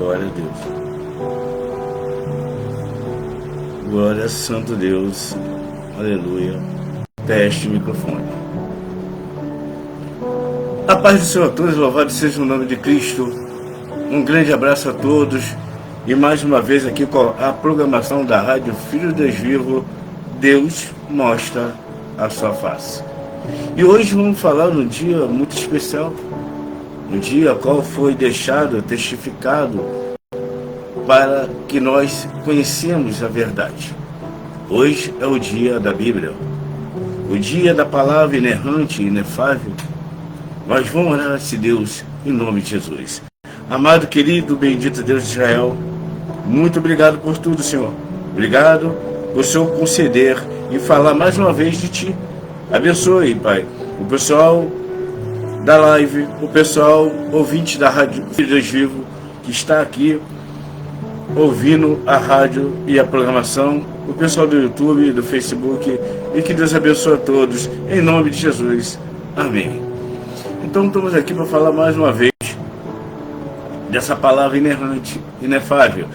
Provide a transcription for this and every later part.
Glória a Deus. Glória a Santo Deus. Aleluia. Teste o microfone. A paz do Senhor a todos, louvado seja o nome de Cristo. Um grande abraço a todos. E mais uma vez aqui com a programação da Rádio Filho de Deus Vivo, Deus mostra a sua face. E hoje vamos falar num dia muito especial. Um dia qual foi deixado, testificado, para que nós conhecemos a verdade. Hoje é o dia da Bíblia, o dia da palavra inerrante e inefável. Nós vamos orar a esse Deus em nome de Jesus. Amado, querido, bendito Deus de Israel, muito obrigado por tudo, Senhor. Obrigado por o Senhor conceder e falar mais uma vez de Ti. Abençoe, Pai, o pessoal da live, o pessoal ouvinte da Rádio Filho de Deus Vivo, que está aqui ouvindo a rádio e a programação, o pessoal do YouTube, do Facebook, e que Deus abençoe a todos, em nome de Jesus. Amém. Então estamos aqui para falar mais uma vez dessa palavra inerrante, inefável,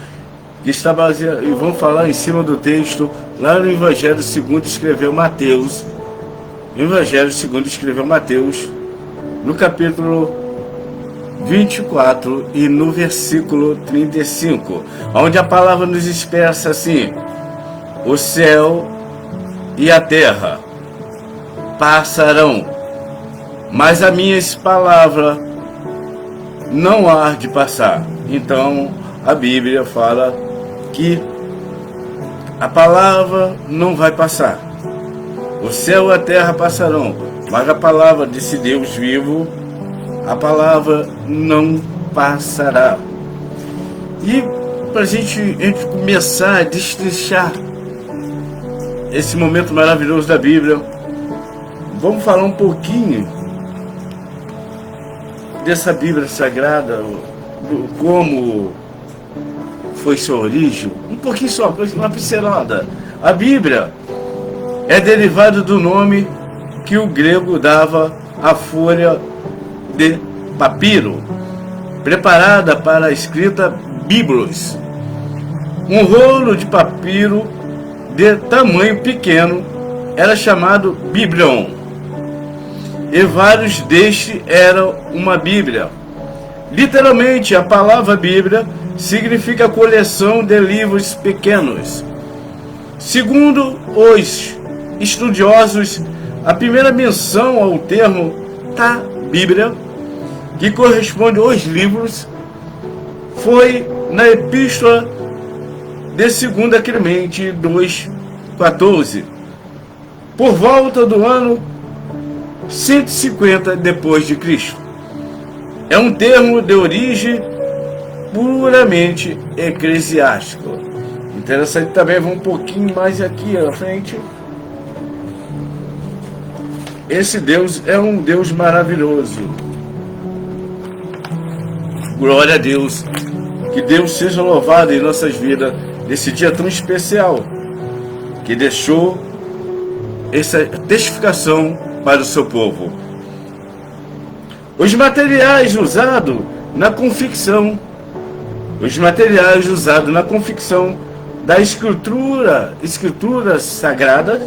que está baseada, e vamos falar em cima do texto, lá no Evangelho segundo escreveu Mateus, Evangelho segundo escreveu Mateus, no capítulo 24 e no versículo 35, onde a palavra nos expressa assim: o céu e a terra passarão, mas a minha palavra não há de passar. Então a Bíblia fala que a palavra não vai passar. O céu e a terra passarão, mas a palavra desse Deus vivo, a palavra não passará. E para a gente começar a destrinchar esse momento maravilhoso da Bíblia, vamos falar um pouquinho dessa Bíblia Sagrada, como foi sua origem, um pouquinho só, uma pincelada. A Bíblia é derivada do nome que o grego dava à folha de papiro, preparada para a escrita biblos. Um rolo de papiro de tamanho pequeno era chamado biblion, e vários destes eram uma Bíblia. Literalmente, a palavra Bíblia significa coleção de livros pequenos. Segundo os estudiosos, a primeira menção ao termo da Bíblia, que corresponde aos livros, foi na Epístola de 2 Clemente 2,14, por volta do ano 150 depois de Cristo. É um termo de origem puramente eclesiástica. Interessante também, vamos um pouquinho mais aqui à frente. Esse Deus é um Deus maravilhoso. Glória a Deus. Que Deus seja louvado em nossas vidas nesse dia tão especial, que deixou essa testificação para o seu povo. Os materiais usados na confecção da escritura sagrada,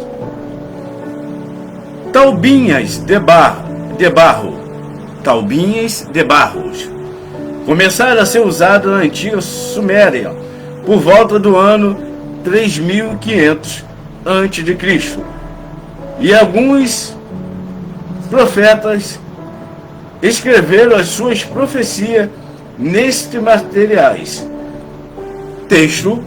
taubinhas de barro, começaram a ser usados na antiga Suméria por volta do ano 3500 a.C. E alguns profetas escreveram as suas profecias nestes materiais. Texto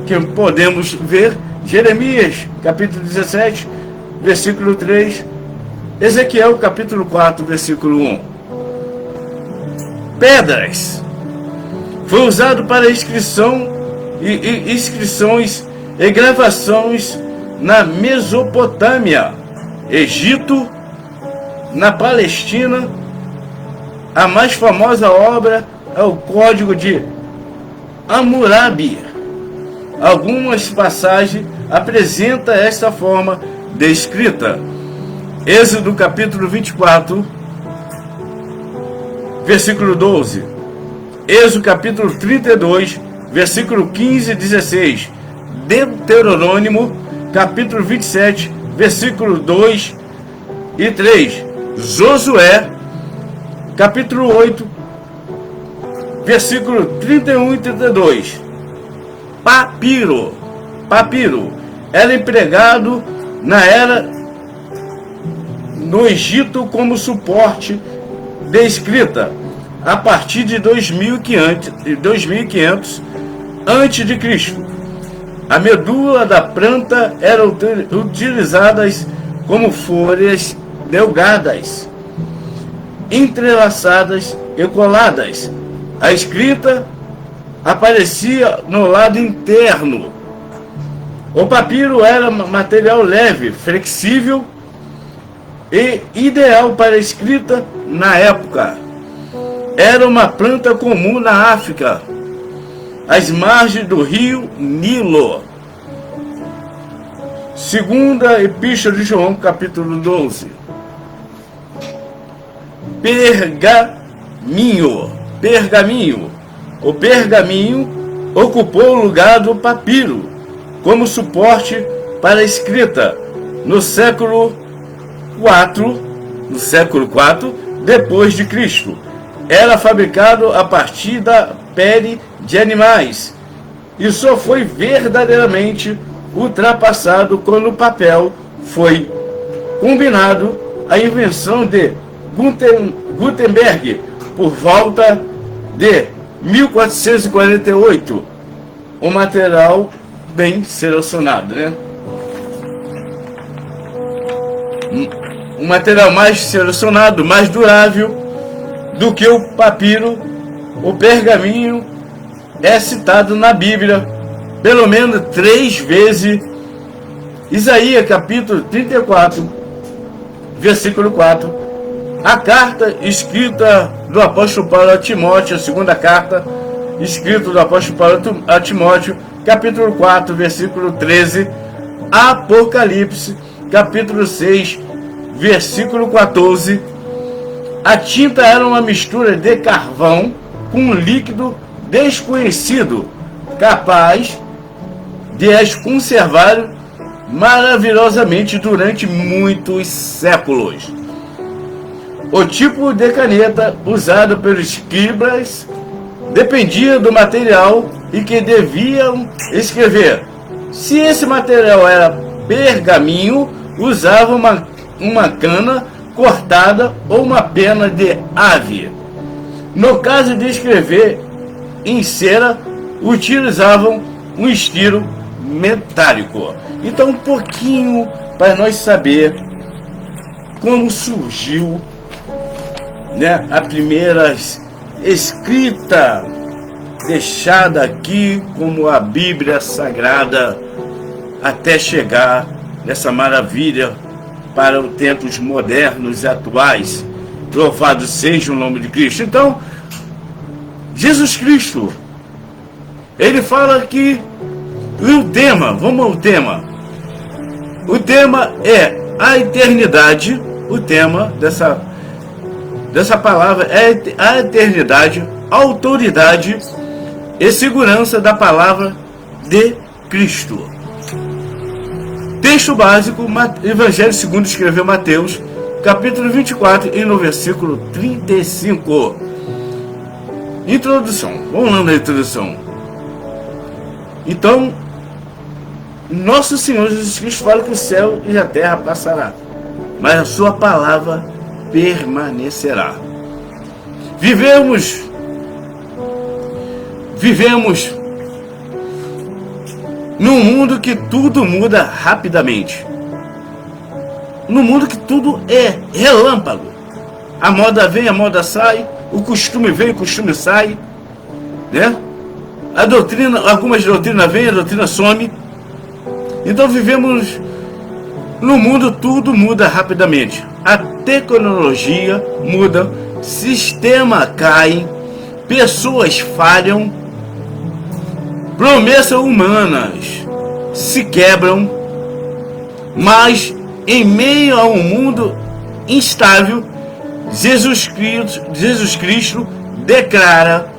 que podemos ver: Jeremias, capítulo 17, versículo 3, Ezequiel, capítulo 4, versículo 1. Pedras. Foi usado para inscrições e gravações na Mesopotâmia, Egito, na Palestina. A mais famosa obra é o Código de Hammurabi. Algumas passagens apresentam esta forma de escrita. Êxodo capítulo 24, versículo 12. Êxodo capítulo 32, versículo 15 e 16. Deuteronômio capítulo 27, versículo 2 e 3. Josué capítulo 8, versículo 31 e 32. Papiro era empregado no Egito como suporte de escrita a partir de 2500 antes de Cristo. A medula da planta era utilizada como folhas delgadas, entrelaçadas e coladas. A escrita aparecia no lado interno. O papiro era material leve, flexível e ideal para a escrita na época. Era uma planta comum na África, às margens do rio Nilo. Segunda Epístola de João, capítulo 12. Pergaminho. O pergaminho ocupou o lugar do papiro como suporte para a escrita no século IV depois de Cristo. Era fabricado a partir da pele de animais e só foi verdadeiramente ultrapassado quando o papel foi combinado à invenção de Gutenberg por volta de 1448. O material bem selecionado, né? Um material mais selecionado, mais durável do que o papiro. O pergaminho é citado na Bíblia pelo menos 3 vezes. Isaías capítulo 34, versículo 4. A carta escrita do apóstolo Paulo a Timóteo, a segunda carta escrita do apóstolo Paulo a Timóteo, capítulo 4, versículo 13. Apocalipse capítulo 6, versículo 14. A tinta era uma mistura de carvão com um líquido desconhecido, capaz de as conservar maravilhosamente durante muitos séculos. O tipo de caneta usado pelos escribas dependia do material e que deviam escrever. Se esse material era pergaminho, usava uma cana cortada ou uma pena de ave. No caso de escrever em cera, utilizavam um estilo metálico. Então, um pouquinho para nós saber como surgiu, né, a primeira escrita deixada aqui como a Bíblia Sagrada, até chegar nessa maravilha para os tempos modernos e atuais. Louvado seja o nome de Cristo. Então, Jesus Cristo, ele fala que o tema, vamos ao tema. O tema é a eternidade. O tema dessa palavra é a eternidade, autoridade e segurança da palavra de Cristo. Texto básico, Evangelho segundo escreveu Mateus, capítulo 24 e no versículo 35. Introdução. Vamos lá na introdução. Então, nosso Senhor Jesus Cristo fala que o céu e a terra passará, mas a sua palavra permanecerá. Vivemos num mundo que tudo muda rapidamente. Num mundo que tudo é relâmpago. A moda vem, a moda sai, o costume vem, o costume sai, né? A doutrina, algumas doutrinas vêm, a doutrina some. Então vivemos num mundo, tudo muda rapidamente. A tecnologia muda, sistema cai, pessoas falham, promessas humanas se quebram, mas em meio a um mundo instável, Jesus Cristo declara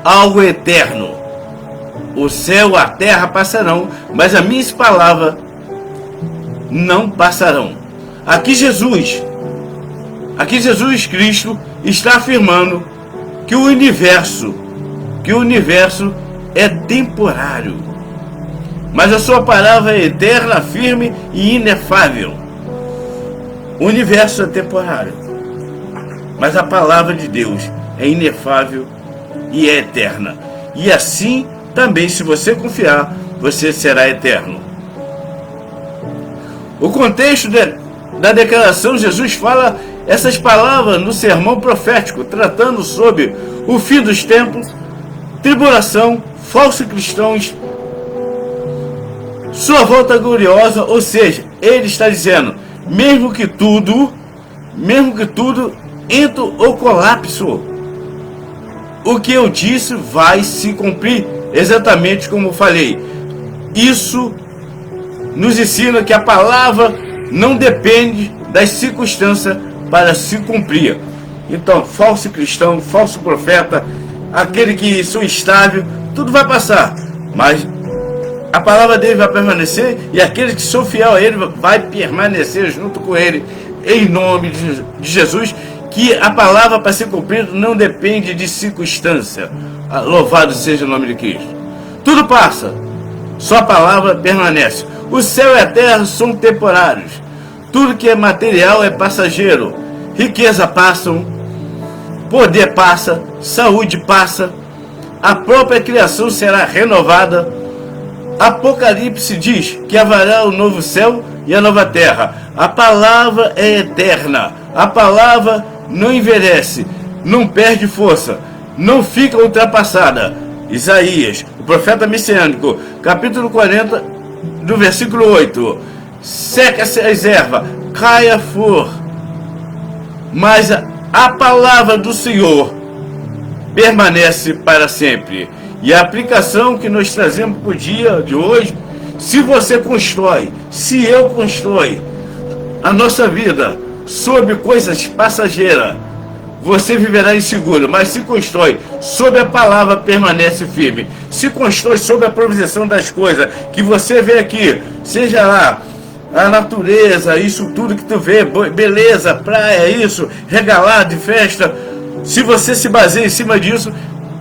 algo eterno. O céu e a terra passarão, mas as minhas palavras não passarão. Aqui Jesus Cristo está afirmando que o universo é temporário, mas a sua palavra é eterna, firme e inefável. O universo é temporário, mas a palavra de Deus é inefável e é eterna. E assim também, se você confiar, você será eterno. O contexto da declaração, Jesus fala essas palavras no sermão profético, tratando sobre o fim dos tempos, tribulação, falsos cristãos, sua volta gloriosa. Ou seja, ele está dizendo, mesmo que tudo entre o colapso, o que eu disse vai se cumprir, exatamente como eu falei. Isso nos ensina que a palavra não depende das circunstâncias para se cumprir. Então, falso cristão, falso profeta, aquele que são estável, tudo vai passar, mas a palavra dele vai permanecer, e aqueles que são fiel a ele vai permanecer junto com ele, em nome de Jesus. Que a palavra para ser cumprida não depende de circunstância. Louvado seja o nome de Cristo. Tudo passa, só a palavra permanece. O céu e a terra são temporários. Tudo que é material é passageiro. Riqueza passam, poder passa, saúde passa, a própria criação será renovada. Apocalipse diz que haverá o novo céu e a nova terra. A palavra é eterna. A palavra não envelhece, não perde força, não fica ultrapassada. Isaías, o profeta messiânico, capítulo 40, do versículo 8. Seca-se as ervas, cai a flor, mas a palavra do Senhor permanece para sempre. E a aplicação que nós trazemos para o dia de hoje, se você constrói, se eu constrói a nossa vida sobre coisas passageiras, você viverá inseguro, mas se constrói sobre a palavra, permanece firme. Se constrói sobre a provisão das coisas que você vê aqui, seja lá a natureza, isso tudo que tu vê, beleza, praia, isso, regalado de festa. Se você se baseia em cima disso,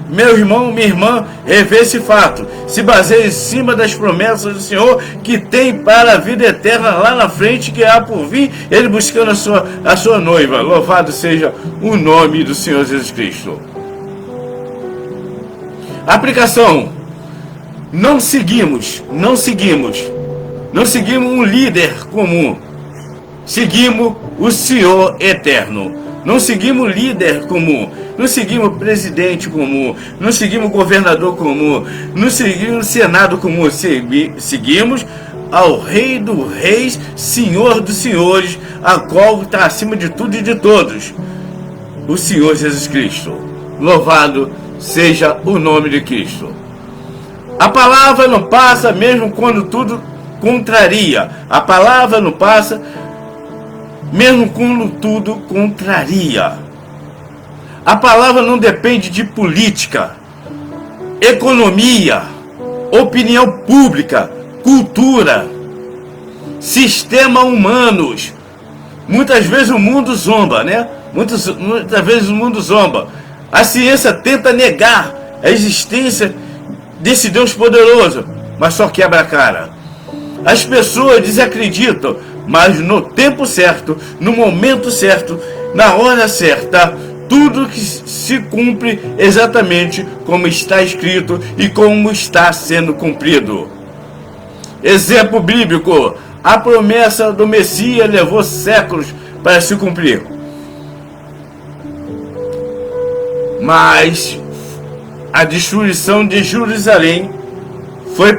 meu irmão, minha irmã, revê esse fato. Se baseia em cima das promessas do Senhor que tem para a vida eterna lá na frente, que há por vir, ele buscando a sua noiva. Louvado seja o nome do Senhor Jesus Cristo. Aplicação. Não seguimos um líder comum. Seguimos o Senhor eterno. Não seguimos líder comum, não seguimos presidente comum, não seguimos governador comum, não seguimos senado comum, seguimos ao Rei dos Reis, Senhor dos Senhores, a qual está acima de tudo e de todos, o Senhor Jesus Cristo. Louvado seja o nome de Cristo. A palavra não passa mesmo quando tudo contraria. A palavra não passa mesmo quando tudo contraria. A palavra não depende de política, economia, opinião pública, cultura, sistema humanos. Muitas vezes o mundo zomba, né? Muitas vezes o mundo zomba. A ciência tenta negar a existência desse Deus poderoso, mas só quebra a cara. As pessoas desacreditam, mas no tempo certo, no momento certo, na hora certa, tudo que se cumpre exatamente como está escrito e como está sendo cumprido. Exemplo bíblico: a promessa do Messias levou séculos para se cumprir, mas a destruição de Jerusalém foi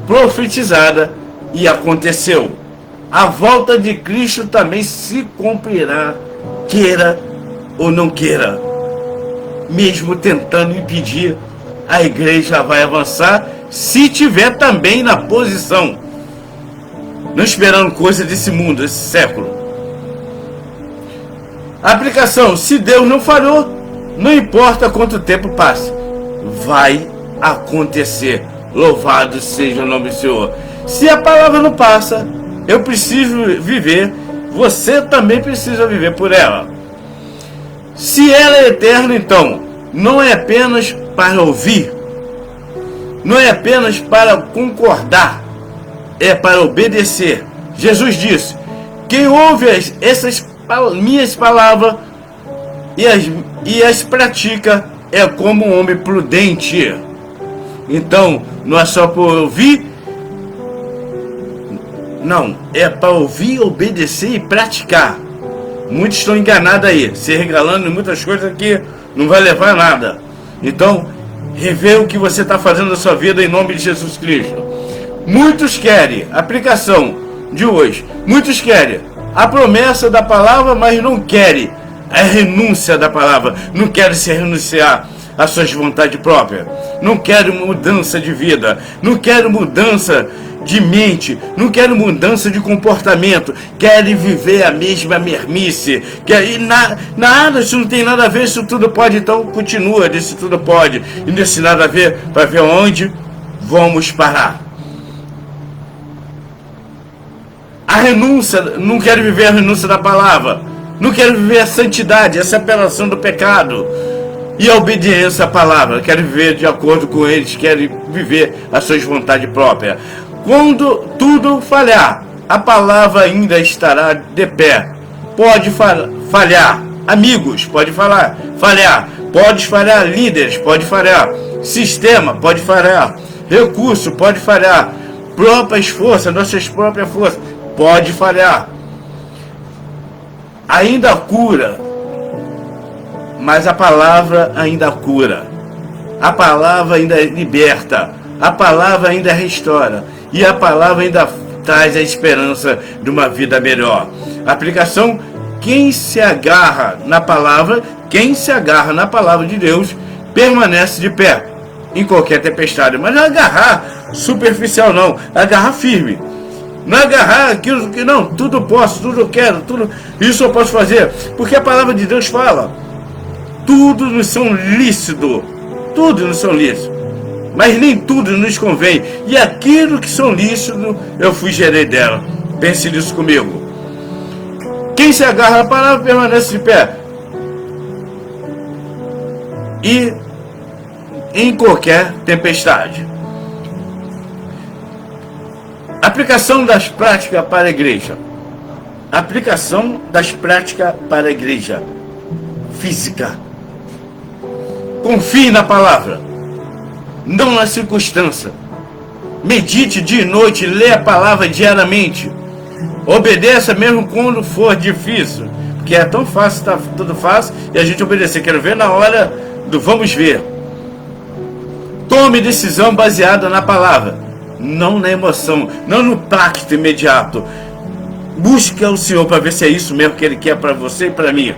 profetizada e aconteceu. A volta de Cristo também se cumprirá, queira ou não queira. Mesmo tentando impedir, a igreja vai avançar se tiver também na posição, não esperando coisa desse mundo, desse século. Aplicação: se Deus não falhou, não importa quanto tempo passe, vai acontecer. Louvado seja o nome do Senhor. Se a palavra não passa, eu preciso viver, você também precisa viver por ela. Se ela é eterna, então, não é apenas para ouvir, não é apenas para concordar, é para obedecer. Jesus disse: quem ouve essas minhas palavras e as pratica é como um homem prudente. Então, não é só por ouvir, não, é para ouvir, obedecer e praticar. Muitos estão enganados aí, se regalando em muitas coisas que não vai levar a nada. Então, rever o que você está fazendo na sua vida em nome de Jesus Cristo. Muitos querem, aplicação de hoje, muitos querem a promessa da palavra, mas não querem a renúncia da palavra, não querem se renunciar às suas vontades próprias, não querem mudança de vida, não querem mudança de mente, não querem mudança de comportamento, querem viver a mesma mermice, nada, isso não tem nada a ver, isso tudo pode, então continua, desse tudo pode, e desse nada a ver, para ver onde vamos parar. A renúncia, não quero viver a renúncia da palavra, não quero viver a santidade, a separação do pecado e a obediência à palavra, quero viver de acordo com eles, quero viver as suas vontades próprias. Quando tudo falhar, a palavra ainda estará de pé. Pode falhar amigos, pode falhar, pode falhar líderes, pode falhar sistema, pode falhar recurso, pode falhar próprias forças, nossas próprias forças, pode falhar. Ainda cura, mas a palavra ainda cura, a palavra ainda liberta, a palavra ainda restaura, e a palavra ainda traz a esperança de uma vida melhor. Aplicação: quem se agarra na palavra de Deus, permanece de pé em qualquer tempestade. Mas não agarrar superficial não, agarrar firme. Não agarrar aquilo que não, tudo posso, tudo eu quero, tudo isso eu posso fazer. Porque a palavra de Deus fala: tudo nos são lícito, tudo nos são lícito, mas nem tudo nos convém. E aquilo que são lícitos, eu fugirei dela. Pense nisso comigo. Quem se agarra à palavra permanece de pé. E em qualquer tempestade. Aplicação das práticas para a igreja. Aplicação das práticas para a igreja física. Confie na palavra, não na circunstância. Medite dia e noite, lê a palavra diariamente. Obedeça mesmo quando for difícil, porque é tão fácil, está tudo fácil, e a gente obedecer. Quero ver na hora do vamos ver. Tome decisão baseada na palavra, não na emoção, não no pacto imediato. Busque ao Senhor para ver se é isso mesmo que Ele quer para você e para mim.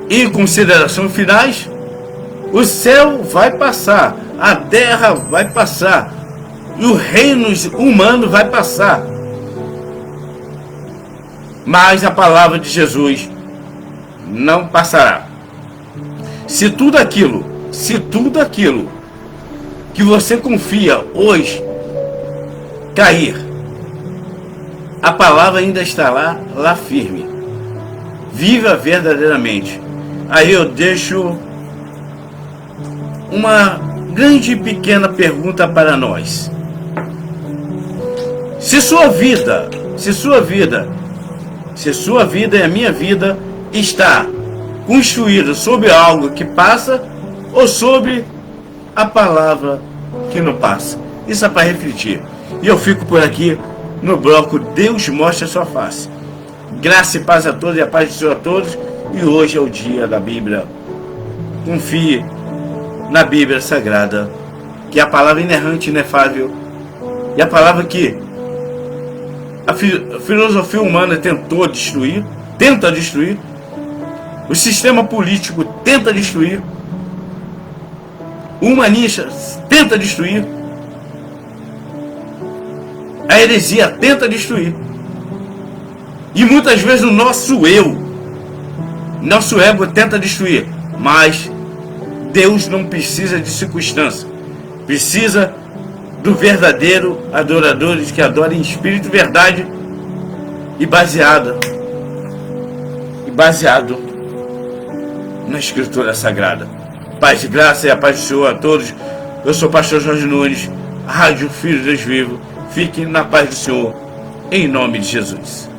Em considerações finais, o céu vai passar, a terra vai passar, e o reino humano vai passar, mas a palavra de Jesus não passará. Se tudo aquilo que você confia hoje cair, a palavra ainda estará lá firme. Viva verdadeiramente. Aí eu deixo uma grande e pequena pergunta para nós. Se sua vida e a minha vida está construída sobre algo que passa ou sobre a palavra que não passa? Isso é para refletir. E eu fico por aqui no bloco Deus Mostra a Sua Face. Graça e paz a todos e a paz do Senhor a todos. E hoje é o dia da Bíblia. Confie na Bíblia Sagrada, que é a palavra inerrante, inefável, e a palavra que a filosofia humana tenta destruir, o sistema político tenta destruir, o humanista tenta destruir, a heresia tenta destruir. E muitas vezes o nosso nosso ego tenta destruir. Mas Deus não precisa de circunstância. Precisa do verdadeiro adoradores que adoram em espírito e verdade e baseado na Escritura Sagrada. Paz e graça e a paz do Senhor a todos. Eu sou o pastor Jorge Nunes, Rádio Filho de Deus Vivo. Fiquem na paz do Senhor, em nome de Jesus.